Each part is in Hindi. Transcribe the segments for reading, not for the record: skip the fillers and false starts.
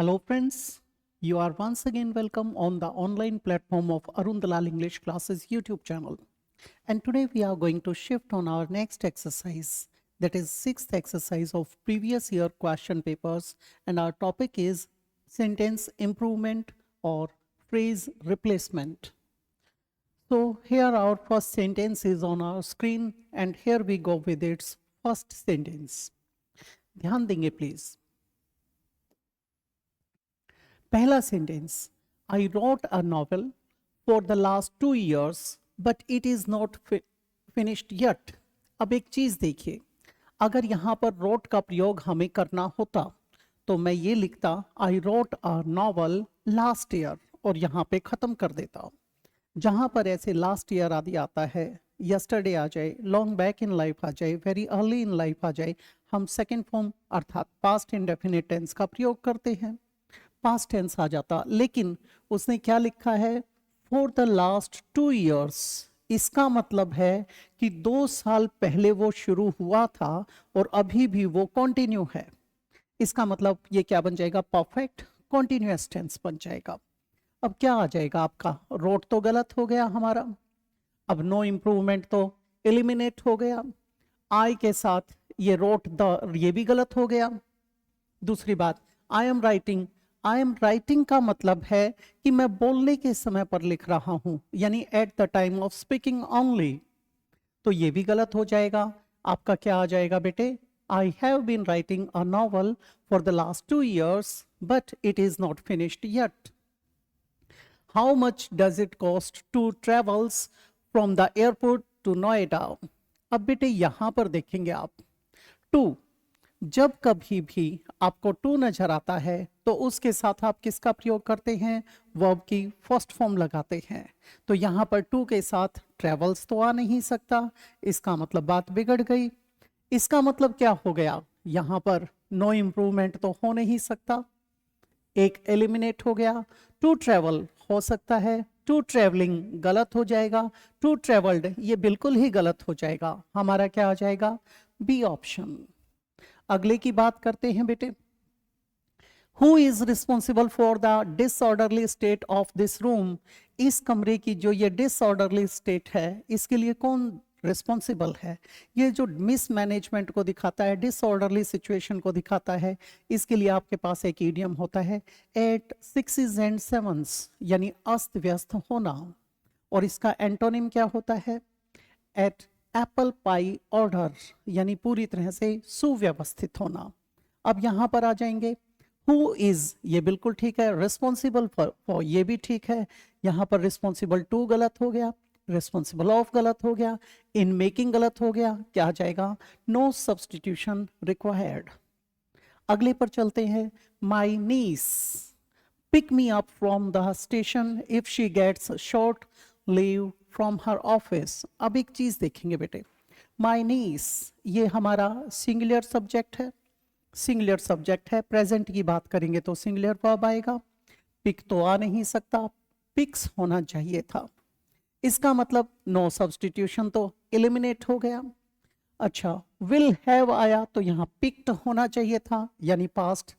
Hello friends, you are once again welcome on the online platform of Arun Dalal English Classes YouTube channel. And today we are going to shift on our next exercise, that is sixth exercise of previous year question papers, and our topic is sentence improvement or phrase replacement. So here our first sentence is on our screen and here we go with its first sentence. ध्यान देंगे please. पहला sentence, I wrote a novel for the last 2 years but it is not finished yet. अब एक चीज देखिए, अगर यहाँ पर रोट का प्रयोग हमें करना होता तो मैं ये लिखता I wrote a novel last year और यहाँ पे खत्म कर देता. जहाँ पर ऐसे लास्ट ईयर आदि आता है, यस्टरडे आ जाए, लॉन्ग बैक इन लाइफ आ जाए, वेरी अर्ली इन लाइफ आ जाए, हम सेकेंड फॉर्म अर्थात पास्ट इंडेफिनिट टेंस का प्रयोग करते हैं. पास्ट टेंस आ जाता, लेकिन उसने क्या लिखा है, फॉर द लास्ट 2 years. इसका मतलब है कि 2 साल पहले वो शुरू हुआ था और अभी भी वो कंटिन्यू है. इसका मतलब ये क्या बन जाएगा, परफेक्ट कॉन्टिन्यूअस टेंस बन जाएगा. अब क्या आ जाएगा आपका, रोट तो गलत हो गया हमारा, अब नो इम्प्रूवमेंट तो एलिमिनेट हो गया, आई के साथ ये रोट द ये भी गलत हो गया. दूसरी बात, आई एम राइटिंग का मतलब है कि मैं बोलने के समय पर लिख रहा हूं, यानी at the time of speaking only, तो ये भी गलत हो जाएगा. आपका क्या आ जाएगा बेटे, I have been writing a novel for the last 2 years but it is not finished yet. How much does it cost to travels from the airport to Noida. अब बेटे यहां पर देखेंगे आप, टू, जब कभी भी आपको टू नजर आता है तो उसके साथ आप किसका प्रयोग करते हैं, वर्ब की फर्स्ट फॉर्म लगाते हैं. तो यहाँ पर टू के साथ ट्रेवल्स तो आ नहीं सकता, इसका मतलब बात बिगड़ गई. इसका मतलब क्या हो गया, यहाँ पर नो इम्प्रूवमेंट तो हो नहीं सकता, एक एलिमिनेट हो गया. टू ट्रेवल हो सकता है, टू ट्रेवलिंग गलत हो जाएगा, टू ट्रेवल्ड ये बिल्कुल ही गलत हो जाएगा. हमारा क्या आ जाएगा, बी ऑप्शन. अगले की बात करते हैं बेटे, who is responsible for the disorderly state of this room. इस कमरे की जो ये डिसऑर्डरली स्टेट है, इसके लिए कौन रिस्पॉन्सिबल है. ये जो मिसमैनेजमेंट को दिखाता है, डिसऑर्डरली सिचुएशन को दिखाता है, इसके लिए आपके पास एक इडियम होता है, एट 6s and 7s, यानी अस्त व्यस्त होना. और इसका एंटोनिम क्या होता है, एट एप्पल पाई ऑर्डर, यानी पूरी तरह से सुव्यवस्थित होना. अब यहां पर आ जाएंगे, हु इज ये बिल्कुल ठीक है, रिस्पॉन्सिबल फॉर ये भी ठीक है. यहां पर रिस्पॉन्सिबल टू गलत हो गया, रिस्पॉन्सिबल ऑफ गलत हो गया, इन मेकिंग गलत हो गया. क्या आ जाएगा, नो सब्सटीट्यूशन रिक्वायर्ड. अगले पर चलते हैं, my niece pick me up from the station if she gets short leave from her office. अब एक चीज देखेंगे बेटे, माई नीस ये हमारा सिंगुलर सब्जेक्ट है, प्रेजेंट की बात करेंगे तो सिंगुलर वर्ब आएगा. पिक तो आ नहीं सकता, पिक्स होना चाहिए था. इसका मतलब नो सब्सटीट्यूशन तो एलिमिनेट हो गया. अच्छा, विल हैव आया तो यहाँ पिक्ड होना चाहिए था, यानी पास्ट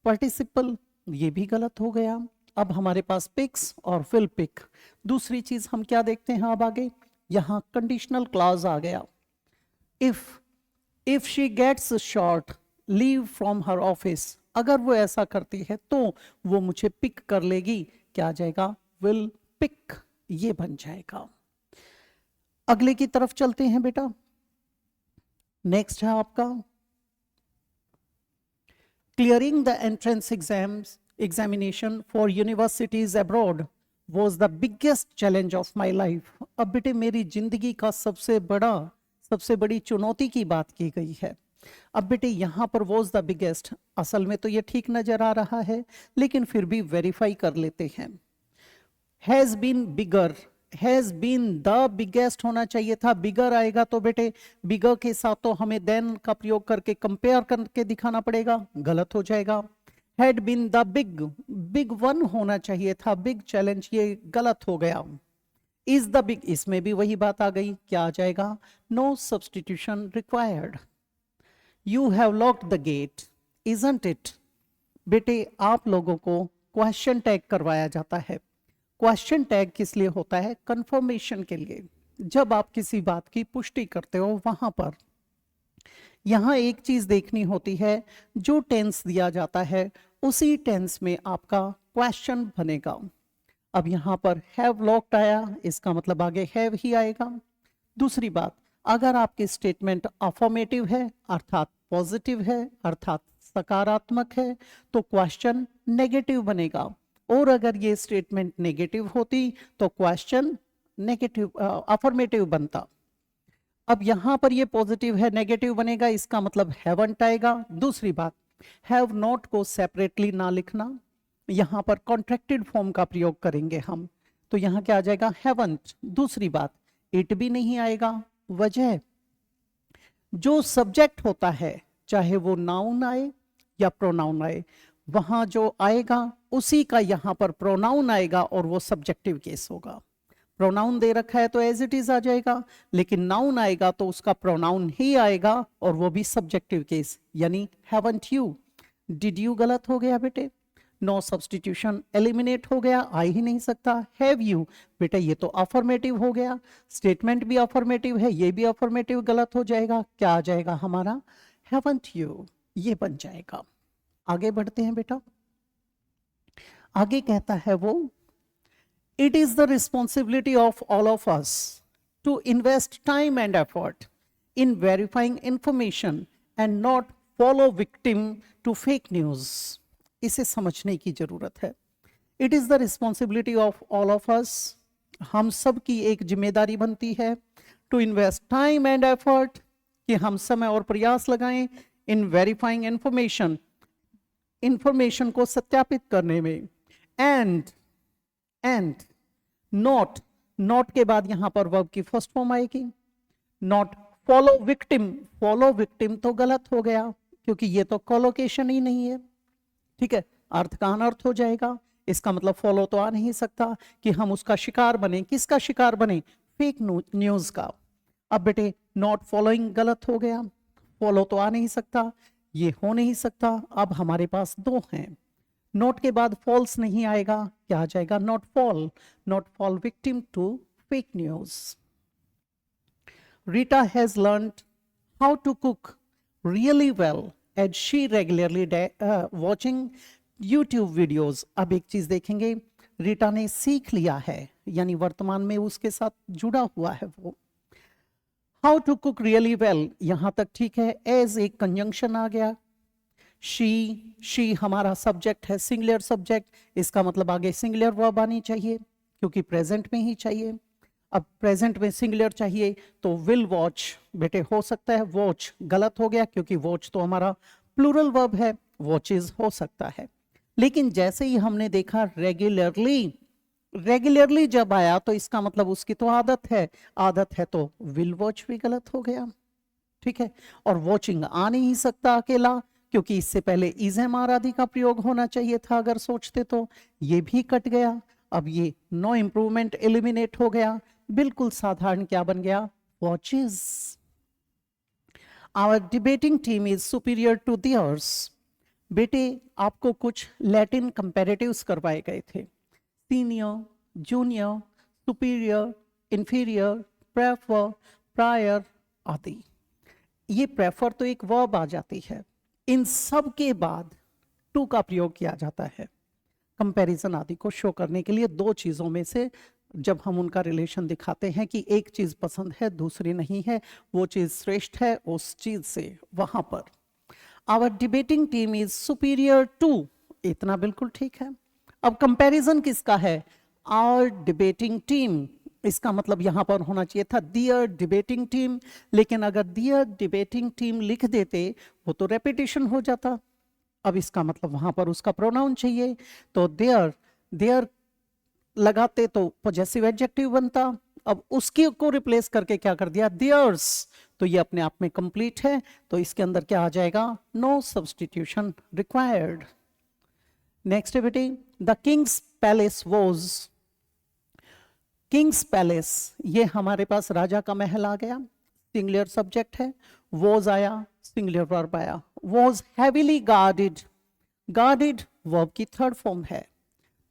पार्टिसिपल, ये भी गलत हो गया. अब हमारे पास पिक्स और विल पिक. दूसरी चीज हम क्या देखते हैं अब आगे, यहां कंडीशनल क्लॉज आ गया, if she gets short leave from her office, अगर वो ऐसा करती है तो वो मुझे पिक कर लेगी. क्या आ जाएगा, विल पिक, ये बन जाएगा. अगले की तरफ चलते हैं बेटा, नेक्स्ट है आपका, clearing the entrance examination for universities abroad was the biggest challenge of my life. अब बेटे मेरी जिंदगी का सबसे बड़ी चुनौती की बात की गई है. अब बेटे यहाँ पर was the biggest, असल में तो ये ठीक नजर आ रहा है, लेकिन फिर भी वेरीफाई कर लेते हैं. has been bigger, has been the biggest होना चाहिए था. बिगर आएगा तो बेटे बिगर के साथ तो हमें देन का प्रयोग करके कंपेयर करके दिखाना पड़ेगा, गलत हो जाएगा. Had been the big one होना चाहिए था, बिग चैलेंज, ये गलत हो गया. इज द बिग, इसमें भी वही बात आ गई. क्या आ जाएगा, no substitution required. You have locked the gate, isn't it, बेटे आप लोगों को क्वेश्चन टैग करवाया जाता है। क्वेश्चन टैग किस लिए होता है? कंफर्मेशन के लिए। जब आप किसी बात की पुष्टि करते हो वहां पर यहां एक चीज देखनी होती है, जो टेंस दिया जाता है उसी टेंस में आपका क्वेश्चन बनेगा। अब यहां पर हैव लॉक्ड आया, इसका मतलब आगे हैव ही आएगा। दूसरी बात, अगर आपकी स्टेटमेंट अफर्मेटिव है अर्थात पॉजिटिव है अर्थात सकारात्मक है तो क्वेश्चन नेगेटिव बनेगा, और अगर ये स्टेटमेंट नेगेटिव होती तो क्वेश्चन नेगेटिव अफर्मेटिव बनता। अब यहां पर ये पॉजिटिव है नेगेटिव बनेगा, इसका मतलब हैवंट आएगा। दूसरी बात, हैव नॉट को सेपरेटली ना लिखना, यहां पर कॉन्ट्रैक्टेड फॉर्म का प्रयोग करेंगे हम, तो यहां क्या आ जाएगा? हैवंट। दूसरी बात, इट भी नहीं आएगा। वजह, जो सब्जेक्ट होता है चाहे वो नाउन आए या प्रोनाउन आए, वहां जो आएगा उसी का यहां पर प्रोनाउन आएगा और वो सब्जेक्टिव केस होगा। प्रोनाउन दे रखा है तो एज इट इज आ जाएगा, लेकिन नाउन आएगा तो उसका प्रोनाउन ही आएगा और वो भी सब्जेक्टिव केस, यानी हैवंट यू। डिड यू गलत हो गया बेटे, नो सब्सटीट्यूशन एलिमिनेट हो गया, आ ही नहीं सकता। हैव यू, बेटा ये तो अफर्मेटिव हो गया, स्टेटमेंट भी अफर्मेटिव है, ये भी अफर्मेटिव, गलत हो जाएगा। क्या आ जाएगा हमारा? हैवंट यू, ये बन जाएगा। आगे बढ़ते हैं बेटा। आगे कहता है वो, it is the responsibility of all of us to invest time and effort in verifying information and not follow victim to fake news. इसे समझने की जरूरत है। It is the responsibility of all of us, हम सब की एक जिम्मेदारी बनती है, to invest time and effort, कि हम समय और प्रयास लगाएं, इन वेरीफाइंग इंफॉर्मेशन, इंफॉर्मेशन को सत्यापित करने में, एंड नॉट, नॉट के बाद यहां पर वर्ब की फर्स्ट फॉर्म आएगी, not follow victim. Follow victim तो गलत हो गया क्योंकि ये तो कोलोकेशन ही नहीं है, ठीक है, अर्थ का अनर्थ हो जाएगा। इसका मतलब फॉलो तो आ नहीं सकता कि हम उसका शिकार बने। किसका शिकार बने? फेक न्यूज का। अब बेटे नॉट फॉलोइंग गलत हो गया, फॉलो तो आ नहीं सकता, ये हो नहीं सकता। अब हमारे पास दो हैं, नोट के बाद फॉल्स नहीं आएगा, क्या आ जाएगा? Not fall victim to fake news. Rita has learned how to cook really well and she regularly watching YouTube videos. अब एक चीज देखेंगे, रीटा ने सीख लिया है, यानी वर्तमान में उसके साथ जुड़ा हुआ है वो। How to cook really well, यहां तक ठीक है। एज एक कंजंक्शन आ गया, शी हमारा सब्जेक्ट है, सिंगुलर सब्जेक्ट, इसका मतलब आगे सिंगुलर वर्ब आनी चाहिए क्योंकि प्रेजेंट में ही चाहिए। अब प्रेजेंट में सिंगुलर चाहिए तो विल वॉच, बेटे हो सकता है वॉच गलत हो गया क्योंकि वॉच तो हमारा प्लूरल वर्ब है, वॉचेज हो सकता है। लेकिन जैसे ही हमने देखा रेगुलरली जब आया तो इसका मतलब उसकी तो आदत है तो विल वॉच भी गलत हो गया, ठीक है। और वॉचिंग आ नहीं सकता अकेला क्योंकि इससे पहले इज एम आर आदि का प्रयोग होना चाहिए था, अगर सोचते तो ये भी कट गया। अब ये नो इंप्रूवमेंट एलिमिनेट हो गया, बिल्कुल साधारण क्या बन गया? Watches. Our debating team is superior to theirs. बेटे आपको कुछ लैटिन कंपैरेटिव्स करवाए गए थे, senior, junior, superior, inferior, prefer, prior आदि। ये प्रेफर तो एक वर्ब आ जाती है, इन सब के बाद टू का प्रयोग किया जाता है कंपैरिजन आदि को शो करने के लिए। दो चीजों में से जब हम उनका रिलेशन दिखाते हैं कि एक चीज पसंद है दूसरी नहीं है, वो चीज श्रेष्ठ है उस चीज से, वहां पर our debating team is superior to, इतना बिल्कुल ठीक है। अब कंपैरिजन किसका है? आवर डिबेटिंग टीम, इसका मतलब यहां पर होना चाहिए था दियर डिबेटिंग टीम, लेकिन अगर दियर डिबेटिंग टीम लिख देते वो तो रेपिटेशन हो जाता। अब इसका मतलब वहां पर उसका प्रोनाउन चाहिए, तो देयर लगाते तो पॉजेसिव एडजेक्टिव बनता। अब उसके को रिप्लेस करके क्या कर दिया? देयर्स, तो ये अपने आप में कंप्लीट है, तो इसके अंदर क्या आ जाएगा? No substitution required. नेक्स्ट है बेटे, the Kings palace was, Kings palace ये हमारे पास राजा का महल आ गया, सिंगुलर सब्जेक्ट है, वॉज आया, सिंगुलर वर्ब आया। Was heavily guarded, guarded verb की थर्ड फॉर्म है,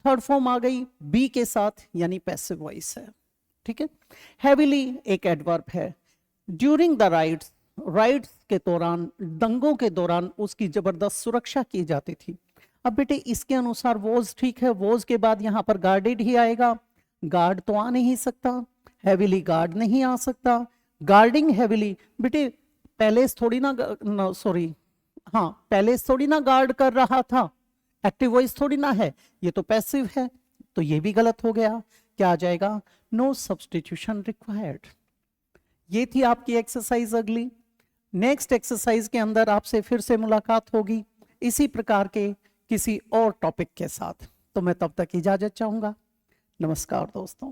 थर्ड फॉर्म आ गई बी के साथ यानी पैसिव वॉइस है, ठीक है। हैविली एक एडवर्ब है। ड्यूरिंग द राइट्स, राइट्स के दौरान, दंगों के दौरान उसकी जबरदस्त सुरक्षा की जाती थी। अब बेटे इसके अनुसार वॉज ठीक है, वॉज के बाद यहां पर गार्डेड ही आएगा, गार्ड तो आ नहीं सकता, हैविली गार्ड नहीं आ सकता। गार्डिंग हैविली, बेटे पैलेस थोड़ी ना, सॉरी, हाँ पैलेस थोड़ी ना गार्ड कर रहा था, एक्टिव वॉइस थोड़ी ना है, ये तो पैसिव है, तो ये भी गलत हो गया। क्या आ जाएगा? No substitution required. ये थी आपकी एक्सरसाइज। अगली नेक्स्ट एक्सरसाइज के अंदर आपसे फिर से मुलाकात होगी इसी प्रकार के किसी और टॉपिक के साथ। तो मैं तब तक इजाजत चाहूंगा। नमस्कार दोस्तों।